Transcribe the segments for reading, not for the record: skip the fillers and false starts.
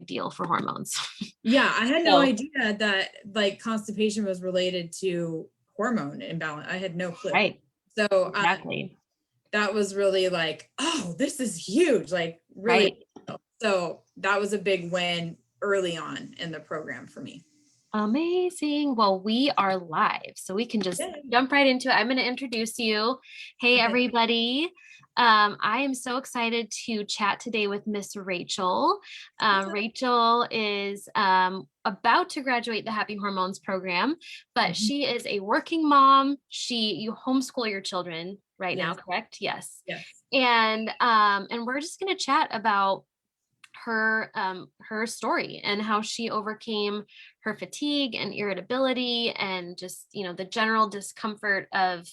deal for hormones. Yeah, I had no So, idea that like constipation was related to hormone imbalance. I had no clue. right, So exactly. that was really like, oh, this is huge, like really. Right. So that was a big win early on in the program for me. Amazing. Well, we are live, so we can just Yay. jump right into it. I'm going to introduce you. Hey, Okay. everybody. I am so excited to chat today with Miss Rachel. Rachel is about to graduate the Happy Hormones program, but Mhm. she is a working mom. You homeschool your children right now, Yes. correct? Yes. Yes. And we're just going to chat about her story and how she overcame her fatigue and irritability and just the general discomfort of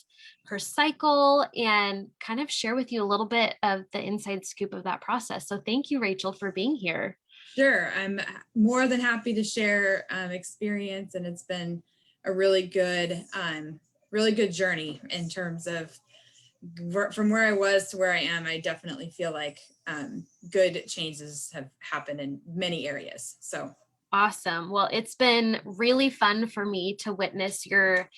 her cycle, and kind of share with you a little bit of the inside scoop of that process. So thank you, Rachel, for being here. Sure. I'm more than happy to share experience, and it's been a really good journey in terms of from where I was to where I am. I definitely feel like good changes have happened in many areas. So Awesome. Well, it's been really fun for me to witness your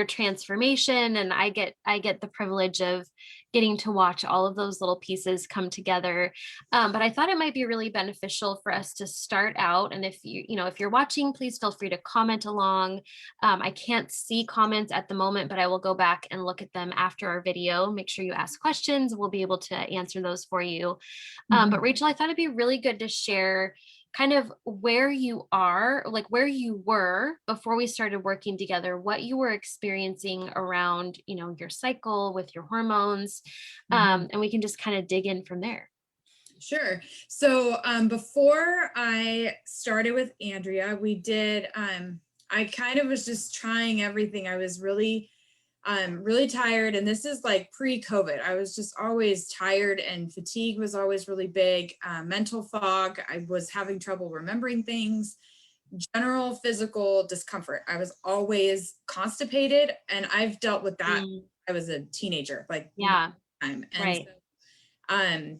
transformation, and I get the privilege of getting to watch all of those little pieces come together. But I thought it might be really beneficial for us to start out. And if you're watching, please feel free to comment along. I can't see comments at the moment, but I will go back and look at them after our video. Make sure you ask questions. We'll be able to answer those for you. But Rachel, I thought it'd be really good to share kind of where you are, like where you were before we started working together, what you were experiencing around, your cycle with your hormones. And we can just kind of dig in from there. Sure. So before I started with Andrea, I kind of was just trying everything. I was really tired. And this is like pre-COVID. I was just always tired, and fatigue was always really big. Mental fog. I was having trouble remembering things. General physical discomfort. I was always constipated, and I've dealt with that. I was a teenager, like Yeah. time. And Right. so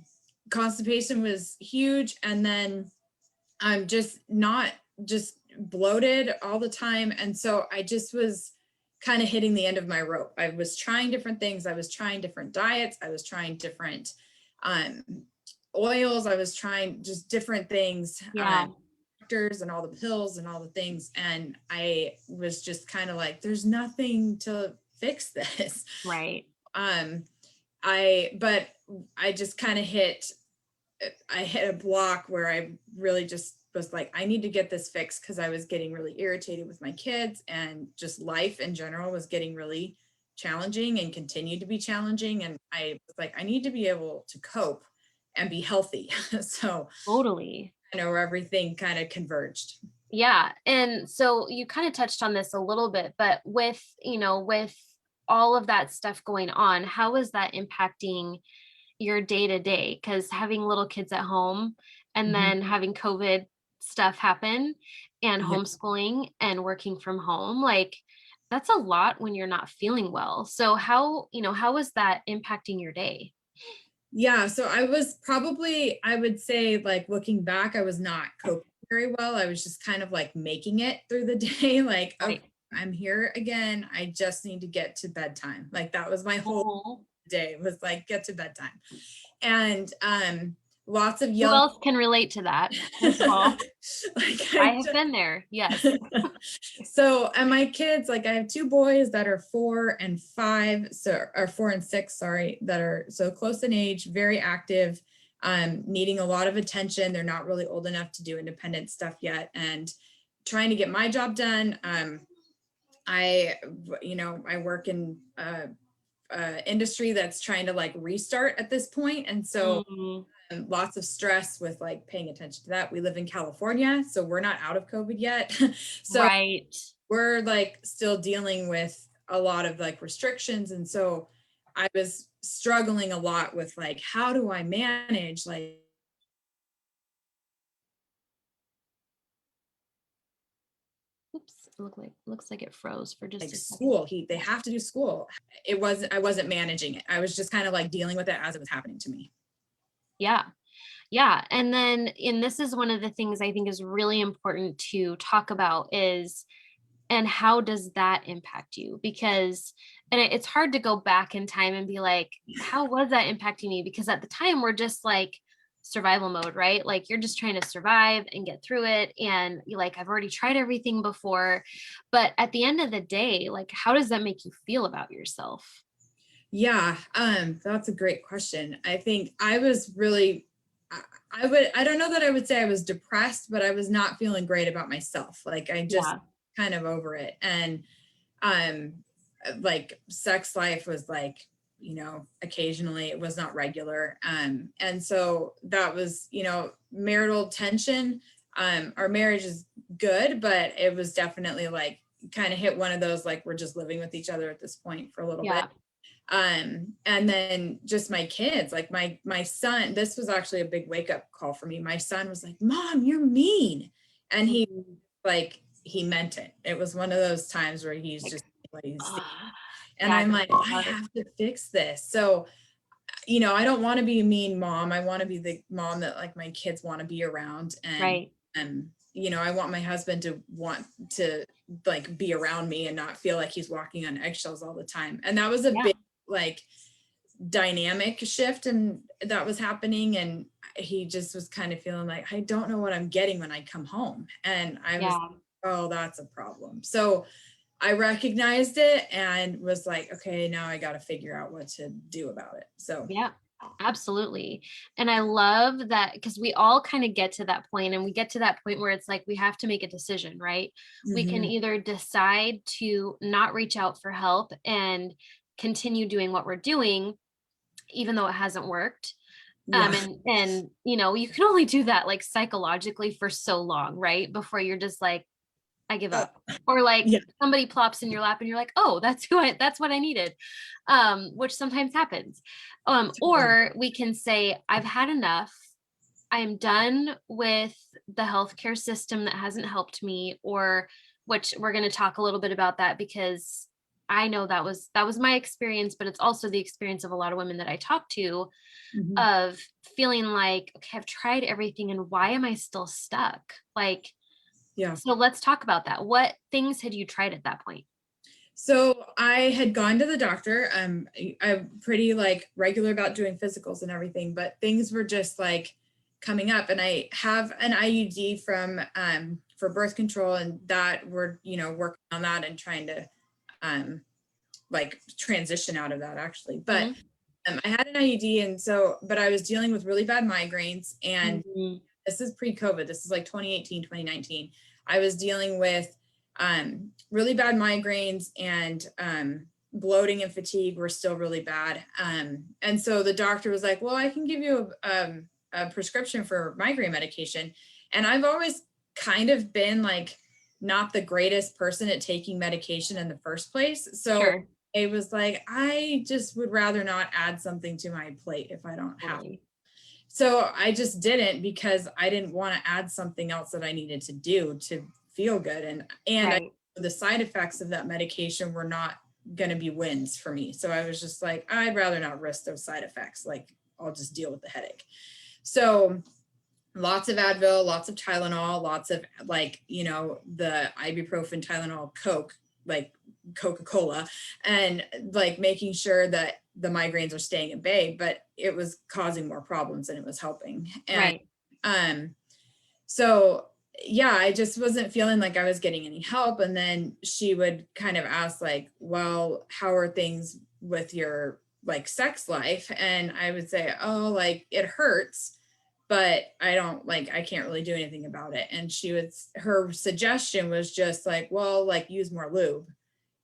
constipation was huge. And then I'm just not just bloated all the time. And so I just was kind of hitting the end of my rope. I was trying different things. I was trying different diets. I was trying different um, oils. I was trying just different things, Yeah. doctors and all the pills and all the things. And I was just kind of like, there's nothing to fix this. Right. But I just kind of I hit a block where I really just was like, I need to get this fixed, because I was getting really irritated with my kids, and just life in general was getting really challenging and continued to be challenging. And I was like, I need to be able to cope and be healthy. So Totally. I know where everything kind of converged. Yeah. And so you kind of touched on this a little bit, but with all of that stuff going on, how is that impacting your day to day? Because having little kids at home and Mhm. then having COVID stuff happen and Yeah. homeschooling and working from home, like that's a lot when you're not feeling well. So how is that impacting your day? Yeah, so I was probably, I would say, like looking back, I was not coping very well. I was just kind of like making it through the day, like, okay, Right. I'm here again. I just need to get to bedtime. Like that was my whole Oh, day, was like get to bedtime. And lots of who yelling. else can relate to that? First of all, Like I have been there. Yes. so, and my kids, like I have two boys that are 4 and 5, so or 4 and 6, sorry, that are so close in age, very active, needing a lot of attention. They're not really old enough to do independent stuff yet, and trying to get my job done. I, I work in industry that's trying to like restart at this point, and so Mm, lots of stress with like paying attention to that. We live in California, so we're not out of COVID yet. So right. we're like still dealing with a lot of like restrictions. And so I was struggling a lot with like, how do I manage like Oops, looks like it froze for just a second. school? They have to do school. I wasn't managing it. I was just kind of like dealing with it as it was happening to me. Yeah. Yeah. And then, and this is one of the things I think is really important to talk about is, and how does that impact you? Because, and it's hard to go back in time and be like, how was that impacting me? Because at the time we're just like survival mode, right? Like you're just trying to survive and get through it. And you're like, I've already tried everything before. But at the end of the day, like, how does that make you feel about yourself? Yeah, that's a great question. I think I was really, I don't know that I would say I was depressed, but I was not feeling great about myself. Like I just Yeah. kind of over it. And um like sex life was like, occasionally it was not regular. And so that was, marital tension. Our marriage is good, but it was definitely like kind of hit one of those, like we're just living with each other at this point for a little bit. Yeah. And then just my kids, like my son, this was actually a big wake up call for me. My son was like, Mom, you're mean. And Mhm. he meant it. It was one of those times where he's Like, just what he's saying. ah, And yeah, it I'm breaks like, my I heart. have to fix this. So, I don't want to be a mean mom. I want to be the mom that like my kids want to be around. Right. And I want my husband to want to like be around me and not feel like he's walking on eggshells all the time. And that was a Yeah. big like dynamic shift and that was happening. And he just was kind of feeling like, I don't know what I'm getting when I come home. And I was, Yeah. oh, that's a problem. So I recognized it and was like, okay, now I got to figure out what to do about it. So, Yeah, absolutely. And I love that because we all kind of get to that point, and we get to that point where it's like we have to make a decision, right? We can mhm, either decide to not reach out for help and continue doing what we're doing, even though it hasn't worked. yeah, And you can only do that like psychologically for so long, right? Before you're just like, I give uh, up. Or like yeah, somebody plops in your lap and you're like, "Oh, that's what I needed." Which sometimes happens. totally. Or we can say, "I've had enough. I am done with the healthcare system that hasn't helped me," or which we're going to talk a little bit about that because I know that was my experience, but it's also the experience of a lot of women that I talk to Mhm, of feeling like, okay, I've tried everything and why am I still stuck? Like, yeah. so let's talk about that. What things had you tried at that point? So I had gone to the doctor. I'm pretty like regular about doing physicals and everything, but things were just like coming up. And I have an IUD from for birth control, and that we're working on that and trying to um like transition out of that actually. But Mhm. I had an IUD, and so but I was dealing with really bad migraines, and Mhm. this is pre-COVID. This is like 2018, 2019. I was dealing with really bad migraines, and bloating and fatigue were still really bad. And so the doctor was like, well, I can give you a prescription for migraine medication. And I've always kind of been like not the greatest person at taking medication in the first place. So Sure. it was like, I just would rather not add something to my plate if I don't have. Totally. So I just didn't because I didn't want to add something else that I needed to do to feel good. And Right. the side effects of that medication were not going to be wins for me. So I was just like, I'd rather not risk those side effects. Like I'll just deal with the headache. So lots of Advil, lots of Tylenol, lots of like, the ibuprofen, Tylenol, Coke, like Coca-Cola, and like making sure that the migraines are staying at bay, but it was causing more problems than it was helping. And Right. um, so yeah, I just wasn't feeling like I was getting any help. And then she would kind of ask like, well, how are things with your like sex life? And I would say, oh, like it hurts, but I can't really do anything about it. And her suggestion was just like, well, like use more lube.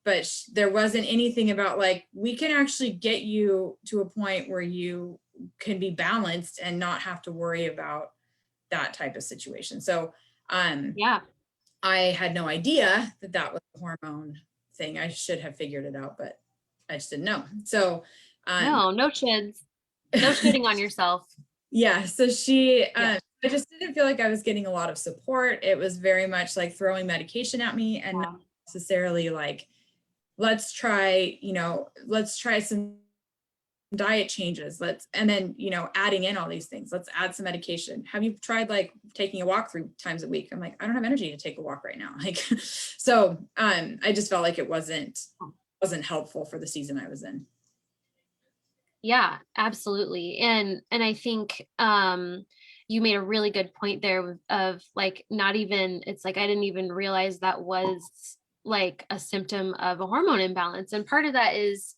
But there wasn't anything about like, we can actually get you to a point where you can be balanced and not have to worry about that type of situation. So um, Yeah. I had no idea that that was a hormone thing. I should have figured it out, but I just didn't know. So um, No, no shids. No shitting on yourself. yeah, so Yeah. I just didn't feel like I was getting a lot of support. It was very much like throwing medication at me and not Yeah. necessarily like, let's try some diet changes, and then, adding in all these things, let's add some medication. Have you tried like taking a walk 3 times a week? I'm like, I don't have energy to take a walk right now. Like, so, I just felt like it wasn't helpful for the season I was in. Yeah, absolutely. And I think you made a really good point there of like not even, it's like I didn't even realize that was like a symptom of a hormone imbalance. And part of that is,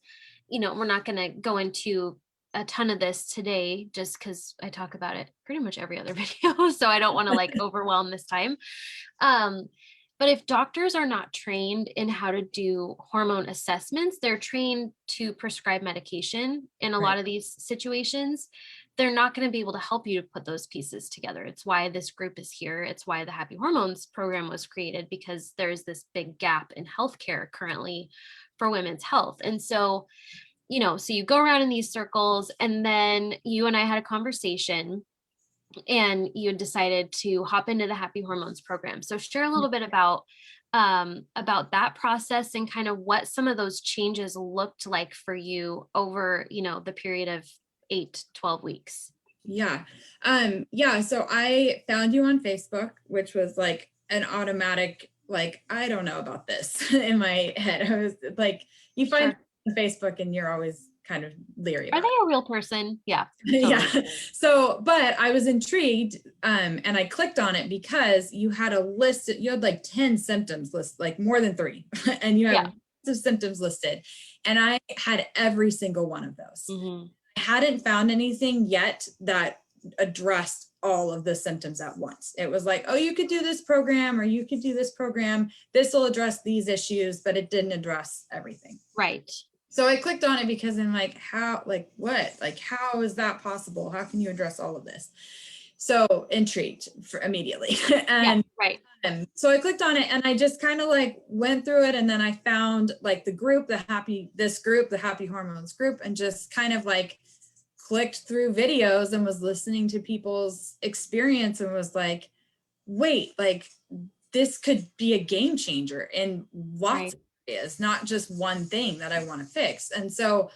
we're not going to go into a ton of this today just because I talk about it pretty much every other video. So I don't want to like overwhelm this time. Um, but if doctors are not trained in how to do hormone assessments, they're trained to prescribe medication in a Right. lot of these situations. They're not going to be able to help you to put those pieces together. It's why this group is here. It's why the Happy Hormones program was created, because there's this big gap in healthcare currently for women's health. And so, so you go around in these circles, and then you and I had a conversation and you had decided to hop into the Happy Hormones program. So share a little bit about that process and kind of what some of those changes looked like for you over, the period of 8 to 12 weeks. Yeah. Yeah. So I found you on Facebook, which was like an automatic, like, I don't know about this in my head. I was like, you find Sure. on Facebook and you're always kind of leery Are about they it. a real person? Yeah, Yeah. totally. So, but I was intrigued, and I clicked on it because you had a list, you had like 10 symptoms list, like more than 3, and you Yeah. have of symptoms listed. And I had every single one of those. Hmm. I hadn't found anything yet that addressed all of the symptoms at once. It was like, oh, you could do this program, or you could do this program. This will address these issues, but it didn't address everything. Right. So I clicked on it because I'm like, how is that possible? How can you address all of this? So intrigued immediately. Yeah. And Right. so I clicked on it and I just kind of like went through it. And then I found like the Happy Hormones group, and just kind of like clicked through videos and was listening to people's experience and was like, wait, like this could be a game changer in lots Right. of areas, not just one thing that I want to fix. And so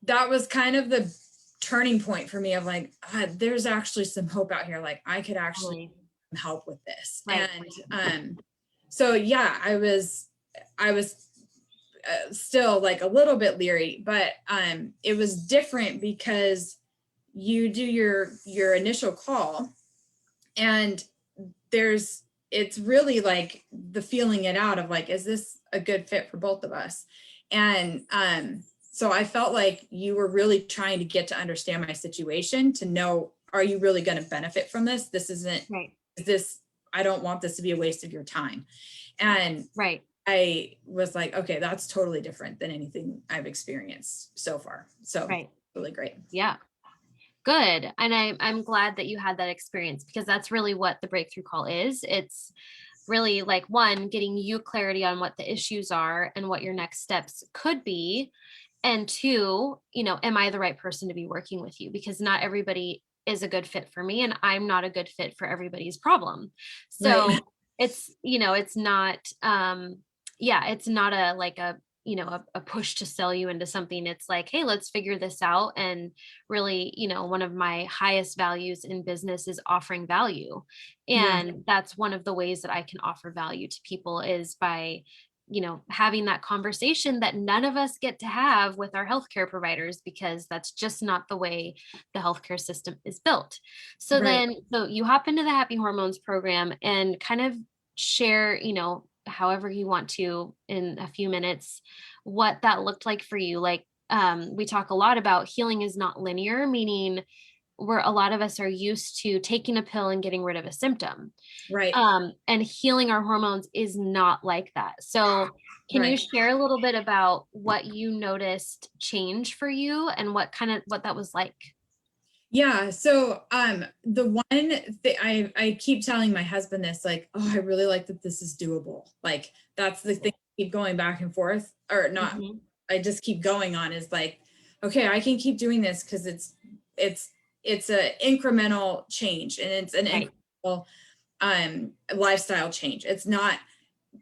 that was kind of the turning point for me of like, there's actually some hope out here. Like I could actually Totally. help with this. Right. And so yeah, I was still like a little bit leery, but it was different because you do your initial call, and it's really like the feeling it out of like, is this a good fit for both of us? And so I felt like you were really trying to get to understand my situation, to know, are you really going to benefit from this? Right. I don't want this to be a waste of your time. And Right. I was like, okay, that's totally different than anything I've experienced so far. So Right. really great. Yeah. Good. And I'm glad that you had that experience, because that's really what the breakthrough call is. It's really like, one, getting you clarity on what the issues are and what your next steps could be. And two, am I the right person to be working with you? Because not everybody is a good fit for me, and I'm not a good fit for everybody's problem. Right. So it's not, yeah, it's not a like a push to sell you into something. It's like, hey, let's figure this out. And really, one of my highest values in business is offering value. Yeah. And that's one of the ways that I can offer value to people, is by having that conversation that none of us get to have with our healthcare providers, because that's just not the way the healthcare system is built. So Right. then, so you hop into the Happy Hormones program and kind of share, however you want to in a few minutes, what that looked like for you. Like, we talk a lot about healing is not linear, meaning where a lot of us are used to taking a pill and getting rid of a symptom. Right. And healing our hormones is not like that. So can you Right. share a little bit about what you noticed change for you and what that was like? Yeah. So the one thing I keep telling my husband this, like, oh, I really like that this is doable. Like that's the thing I keep going back and forth, or not, Mhm. I just keep going on, is like, okay, I can keep doing this because it's a incremental change, and it's an Right. incremental lifestyle change. It's not,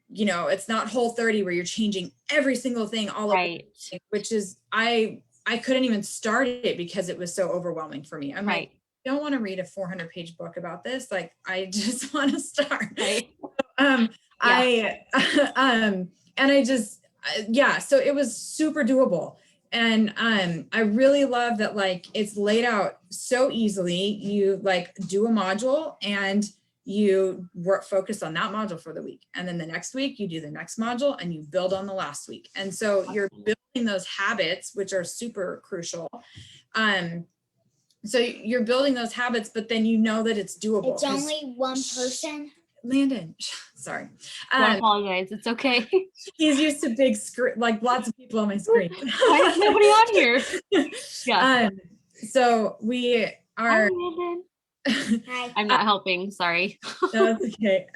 it's not Whole 30 where you're changing every single thing all at once, Right. which is, I I couldn't even start it because it was so overwhelming for me. I'm like, Right. I don't want to read a 400-page book about this. Like, I just want to start. Right. Um, Yeah. I, and I just, yeah, so it was super doable. And I really love that, like, it's laid out so easily. You like do a module and you focus on that module for the week. And then the next week you do the next module and you build on the last week. And so you're building those habits, which are super crucial. So you're building those habits, but then you know that it's doable. It's only one person. Landon, sorry. Don't apologize. It's okay. He's used to big screen, like lots of people on my screen. Why is nobody on here? Yeah. So we Hi, are. Landon. Hi. I'm not helping. Sorry. That's okay.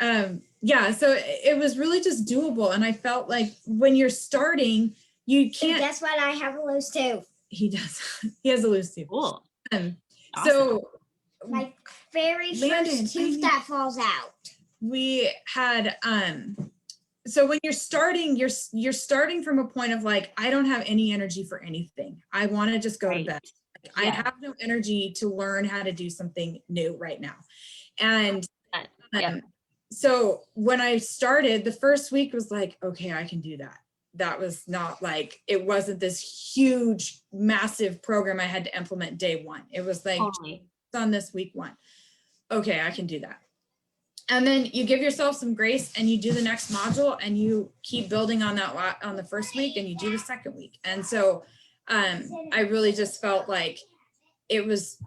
Yeah, so it was really just doable. And I felt like when you're starting, you And can't. guess what? I have a loose too. He does. He has a loose tooth. Cool. So Awesome. My very Landon, first tooth that falls out. we had so when you're starting, you're starting from a point of like, I don't have any energy for anything. I want to just go to bed. Like, I have no energy to learn how to do something new right now. And so when I started, the first week was like, okay, I can do that. That was not like, it wasn't this huge, massive program I had to implement day one. It was like, Totally. on this week one. Okay, I can do that. And then you give yourself some grace and you do the next module and you keep building on that on the first week and you do the second week. And so I really just felt like it was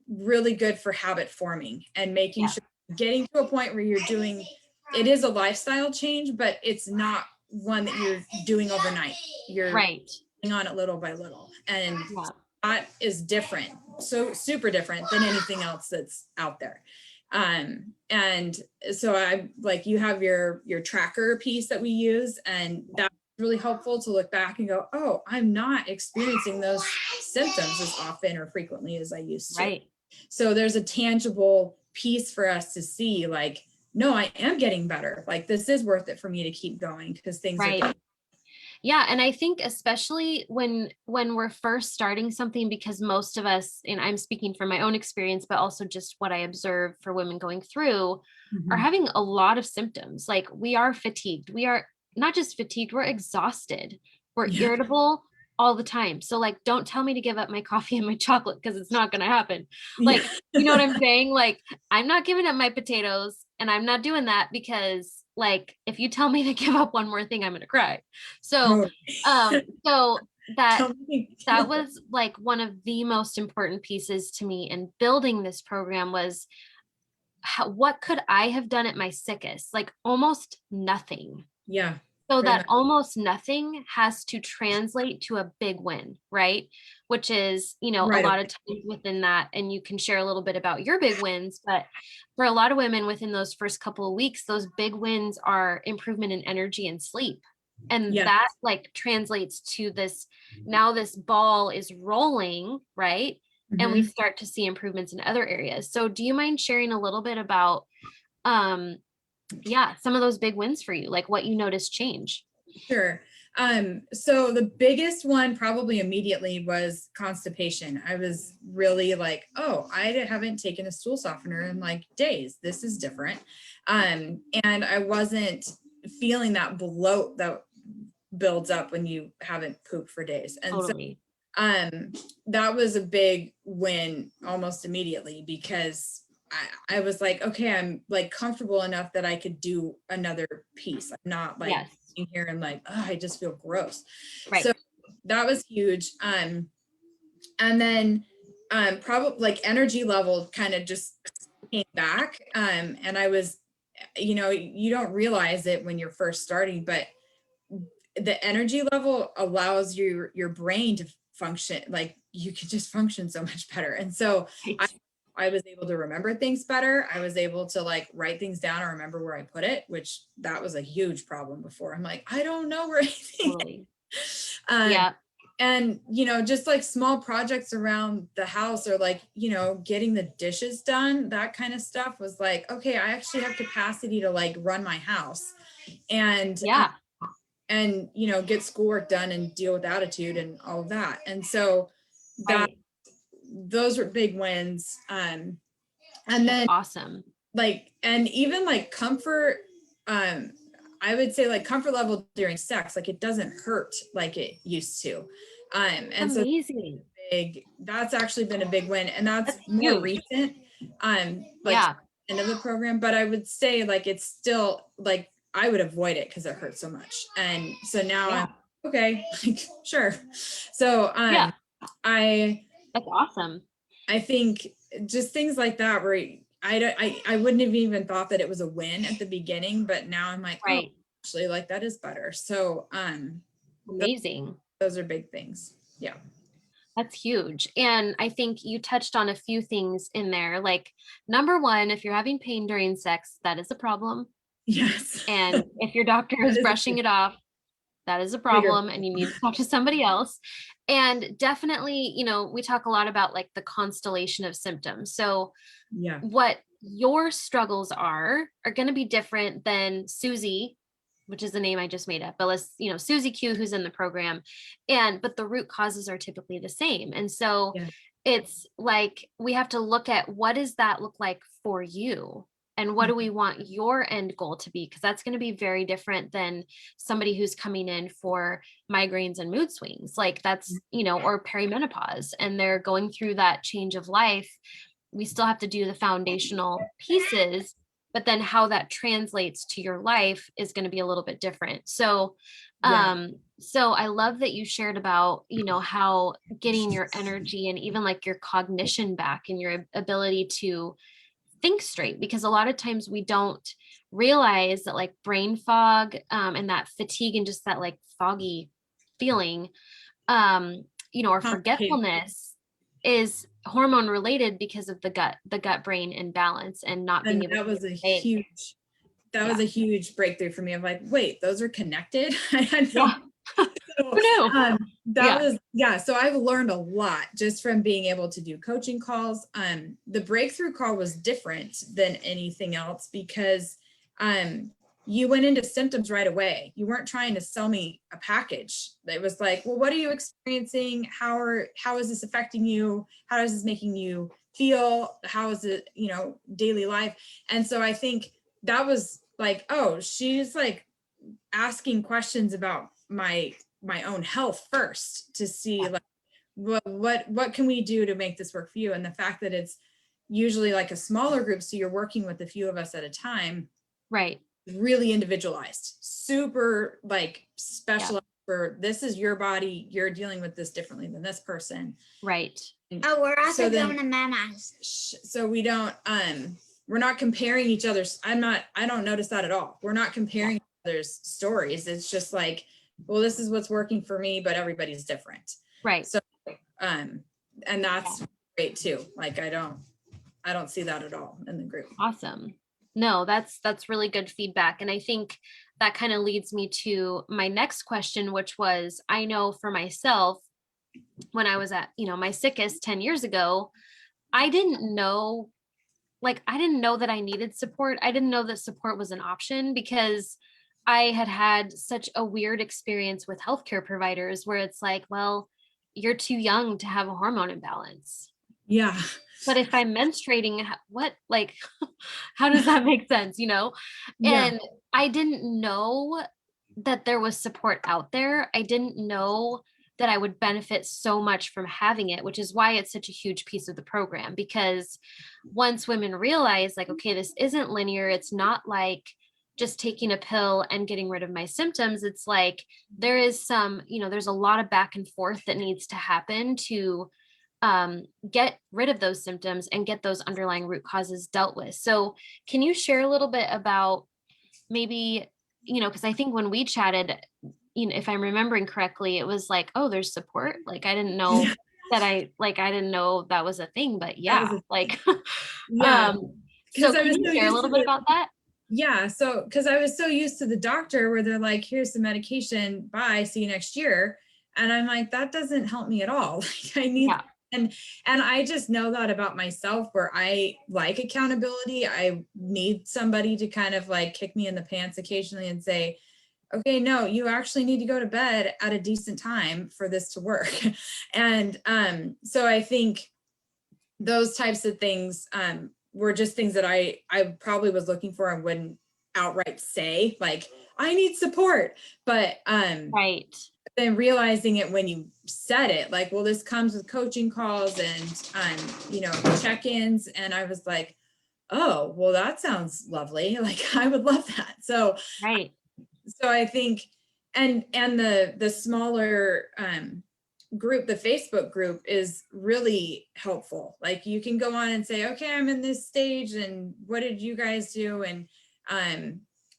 really good for habit forming and making sure, getting to a point where you're doing, it is a lifestyle change, but it's not one that you're doing overnight. You're doing on it little by little. And that is different. So super different than anything else that's out there. And so I like, you have your tracker piece that we use, and that's really helpful to look back and go, oh, I'm not experiencing those symptoms as often or frequently as I used to. Right. So there's a tangible piece for us to see, like, no, I am getting better. Like, this is worth it for me to keep going because things are good. Yeah. And I think especially when we're first starting something, because most of us, and I'm speaking from my own experience, but also just what I observe for women going through, are having a lot of symptoms. Like, we are fatigued. We are not just fatigued, we're exhausted. We're irritable all the time. So like, don't tell me to give up my coffee and my chocolate, because it's not going to happen. Like, you know what I'm saying? Like, I'm not giving up my potatoes, and I'm not doing that because, like, if you tell me to give up one more thing, I'm going to cry. So, so that was like one of the most important pieces to me in building this program was what could I have done at my sickest? Like, almost nothing. Yeah. So that almost nothing has to translate to a big win, right? Which is, you know, a lot of times within that, and you can share a little bit about your big wins, but for a lot of women within those first couple of weeks, those big wins are improvement in energy and sleep. And that like translates to this, now this ball is rolling, right? And we start to see improvements in other areas. So do you mind sharing a little bit about, some of those big wins for you, like what you noticed change? Sure. So the biggest one probably immediately was constipation. I was really like, oh, I haven't taken a stool softener in like days. This is different. And I wasn't feeling that bloat that builds up when you haven't pooped for days. And so that was a big win almost immediately, because I was like, okay, I'm like comfortable enough that I could do another piece. I'm not like sitting here and like, oh, I just feel gross. So that was huge. And then probably like energy level kind of just came back. And I was, you know, you don't realize it when you're first starting, but the energy level allows your brain to function. Like, you could just function so much better. And so I was able to remember things better. I was able to like write things down and remember where I put it, which that was a huge problem before. I'm like, I don't know where anything is. And, you know, just like small projects around the house, or like, you know, getting the dishes done, that kind of stuff was like, okay, I actually have capacity to like run my house. And and, you know, get schoolwork done and deal with attitude and all of that. And so that, Right. those were big wins. And That's then awesome. like, and even like comfort, I would say like comfort level during sex, like it doesn't hurt like it used to. And so Amazing. that's actually been a big win, and that's That's more huge. recent, like Yeah. end of the program. But I would say like it's still like I would avoid it because it hurts so much. And so now Yeah. I'm okay, like, sure. So Yeah. I That's awesome. I think just things like that where I wouldn't have even thought that it was a win at the beginning, but now I'm like, oh, Right. actually, like that is better. So Amazing. those are big things. Yeah. That's huge. And I think you touched on a few things in there. Like, number one, if you're having pain during sex, that is a problem. Yes. And if your doctor That is is a brushing it off, that is a bigger problem and you need to talk to somebody else. And definitely, we talk a lot about like the constellation of symptoms. So yeah. what your struggles are going to be different than Susie, which is the name I just made up, but let's, Susie Q, who's in the program. But the root causes are typically the same. And so Yeah. it's like, we have to look at what does that look like for you? And what do we want your end goal to be? Because that's going to be very different than somebody who's coming in for migraines and mood swings. Like that's, or perimenopause, and they're going through that change of life. We still have to do the foundational pieces, but then how that translates to your life is going to be a little bit different. So, Yeah. so I love that you shared about, how getting your energy and even like your cognition back and your ability to think straight, because a lot of times we don't realize that like brain fog, and that fatigue and just that like foggy feeling, or Complicated. forgetfulness is hormone related because of the gut brain imbalance and not being And able that to was a think. huge, that Yeah. was a huge breakthrough for me. I'm like, wait, those are connected. I know. Yeah. So, Who knew? that Yeah. was, yeah. So I've learned a lot just from being able to do coaching calls. The breakthrough call was different than anything else because, you went into symptoms right away. You weren't trying to sell me a package. It was like, well, what are you experiencing? How is this affecting you? How is this making you feel? How is it, daily life? And so I think that was like, oh, she's like asking questions about my own health first to see like what can we do to make this work for you. And the fact that it's usually like a smaller group, so you're working with a few of us at a time, Right. really individualized, super like specialized for this is your body, you're dealing with this differently than this person. Right. Oh, we're also So then- going to mamas. So we don't we're not comparing each other's, I don't notice that at all. We're not comparing each other's stories. It's just like, well, this is what's working for me, but everybody's different. Right. So and that's great too. Like I don't see that at all in the group. Awesome. No, that's really good feedback. And I think that kind of leads me to my next question, which was, I know for myself, when I was at, my sickest 10 years ago, I didn't know that I needed support. I didn't know that support was an option because I had had such a weird experience with healthcare providers where it's like, well, you're too young to have a hormone imbalance. Yeah. But if I'm menstruating, what, like, how does that make sense? Yeah. And I didn't know that there was support out there. I didn't know that I would benefit so much from having it, which is why it's such a huge piece of the program. Because once women realize, like, okay, this isn't linear, it's not like just taking a pill and getting rid of my symptoms. It's like there is some, there's a lot of back and forth that needs to happen to get rid of those symptoms and get those underlying root causes dealt with. So can you share a little bit about maybe, because I think when we chatted, if I'm remembering correctly, it was like, oh, there's support. Like I didn't know I didn't know that was a thing, but yeah, like, yeah. So I can was you so share a used little to bit the, about that? yeah. So, cause I was so used to the doctor where they're like, here's the medication, bye, see you next year. And I'm like, that doesn't help me at all. Like I need, Yeah. and I just know that about myself where I like accountability. I need somebody to kind of like kick me in the pants occasionally and say, okay, no, you actually need to go to bed at a decent time for this to work. And so I think those types of things were just things that I probably was looking for and wouldn't outright say, like, I need support. But Right. then realizing it when you said it, like, well, this comes with coaching calls and you know, check-ins. And I was like, oh, well, that sounds lovely. Like, I would love that. So Right. I think, and the smaller group, the Facebook group, is really helpful. Like, you can go on and say, okay, I'm in this stage, and what did you guys do? And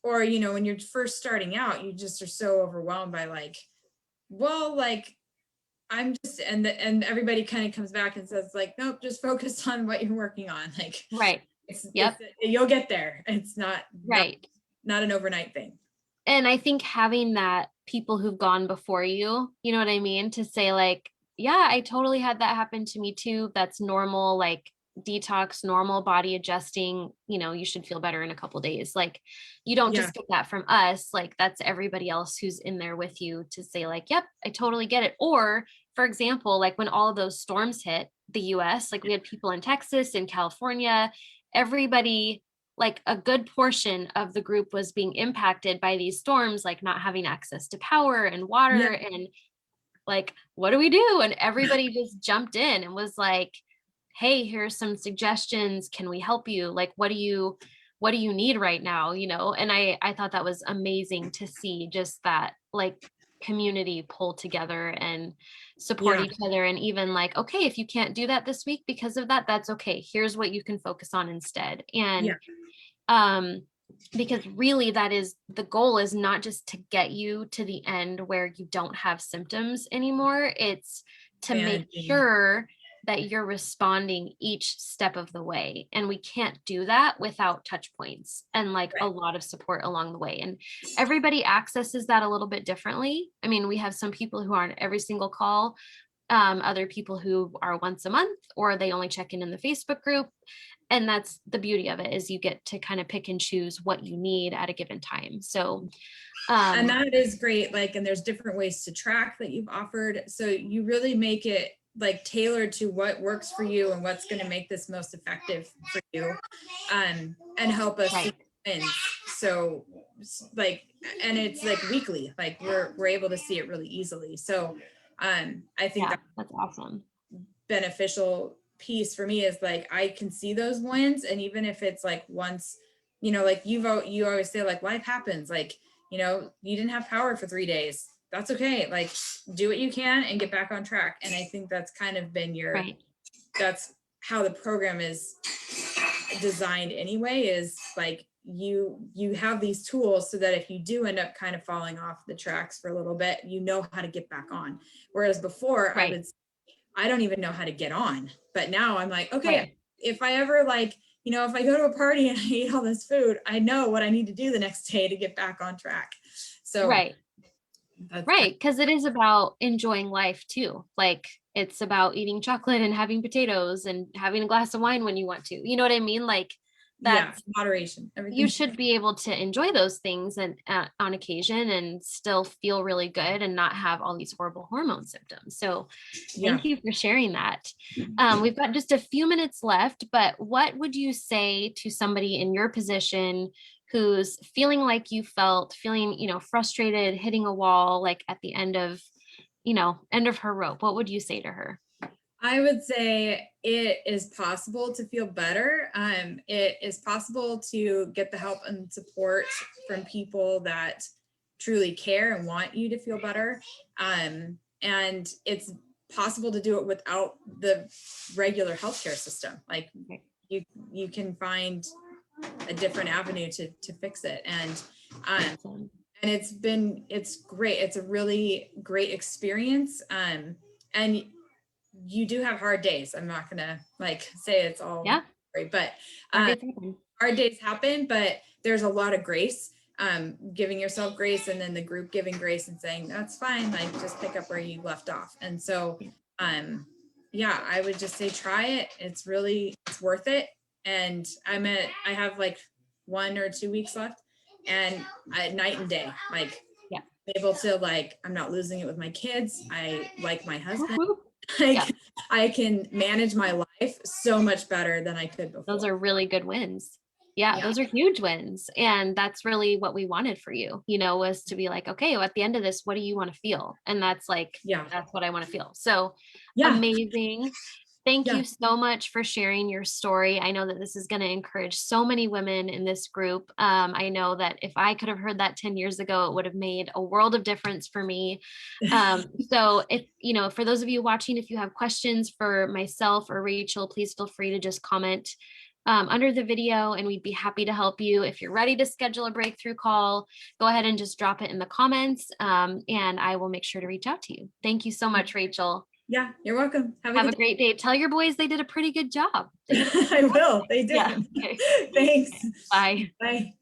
or, you know, when you're first starting out, you just are so overwhelmed by like, well, like, I'm just, and everybody kind of comes back and says like, nope, just focus on what you're working on. Like, Right. it's, Yep. you'll get there. It's Right. not an overnight thing. And I think having that people who've gone before you know what I mean? To say like, yeah, I totally had that happen to me too. That's normal, like detox, normal body adjusting, you should feel better in a couple days. Like you don't Yeah. just get that from us, like that's everybody else who's in there with you to say like, yep, I totally get it. Or for example, like when all of those storms hit the US, like we had people in Texas and California, everybody, like a good portion of the group was being impacted by these storms, like not having access to power and water. Yeah. And like, what do we do? And everybody just jumped in and was like, hey, here's some suggestions. Can we help you? Like, what do you need right now? And I thought that was amazing to see just that like community pull together and support Yeah. each other. And even like, okay, if you can't do that this week because of that, that's okay. Here's what you can focus on instead. And Yeah. Because really that is the goal, is not just to get you to the end where you don't have symptoms anymore. It's to make Managing. sure that you're responding each step of the way. And we can't do that without touch points and like a lot of support along the way. And everybody accesses that a little bit differently. I mean, we have some people who aren't every single call, other people who are once a month, or they only check in the Facebook group. And that's the beauty of it, is you get to kind of pick and choose what you need at a given time. So and that is great. Like, and there's different ways to track that you've offered. So you really make it like tailored to what works for you and what's going to make this most effective for you, and help us Right. win. So like, and it's like weekly, like we're able to see it really easily. So I think that's awesome. beneficial piece for me is like, I can see those wins. And even if it's like once, like you always say like life happens, like, you didn't have power for 3 days. That's okay. Like, do what you can and get back on track. And I think that's kind of been that's how the program is designed anyway, is like you have these tools so that if you do end up kind of falling off the tracks for a little bit, you know how to get back on. Whereas before I don't even know how to get on, but now I'm like, okay, if I ever like, if I go to a party and I eat all this food, I know what I need to do the next day to get back on track. So, right. Because it is about enjoying life too. Like it's about eating chocolate and having potatoes and having a glass of wine when you want to, you know what I mean? Like that's moderation. You should be able to enjoy those things and on occasion and still feel really good and not have all these horrible hormone symptoms. So thank you for sharing that. We've got just a few minutes left, but what would you say to somebody in your position who's feeling like you felt, feeling, frustrated, hitting a wall, like at the end of her rope? What would you say to her? I would say it is possible to feel better. It is possible to get the help and support from people that truly care and want you to feel better. And it's possible to do it without the regular healthcare system. Like you can find a different avenue to fix it. And it's great. It's a really great experience. And you do have hard days. I'm not gonna like say it's all great, but hard days happen, but there's a lot of grace, giving yourself grace, and then the group giving grace and saying, that's fine. Like just pick up where you left off. And so, I would just say, try it. It's worth it. And I have like 1 or 2 weeks left, and night and day, like able to like, I'm not losing it with my kids. I like my husband. Woo-hoo. Like, Yeah. I can manage my life so much better than I could before. Those are really good wins. Yeah, Yeah. those are huge wins. And that's really what we wanted for you, was to be like, okay, well, at the end of this, what do you want to feel? And that's like, Yeah. that's what I want to feel. So Yeah. amazing. Thank Yeah. you so much for sharing your story. I know that this is going to encourage so many women in this group. I know that if I could have heard that 10 years ago, it would have made a world of difference for me. So if, for those of you watching, if you have questions for myself or Rachel, please feel free to just comment under the video and we'd be happy to help you. If you're ready to schedule a breakthrough call, go ahead and just drop it in the comments and I will make sure to reach out to you. Thank you so much, Rachel. Yeah, you're welcome. Have a great day. Tell your boys they did a pretty good job. I will. They did. Yeah. Okay. Thanks. Bye. Bye.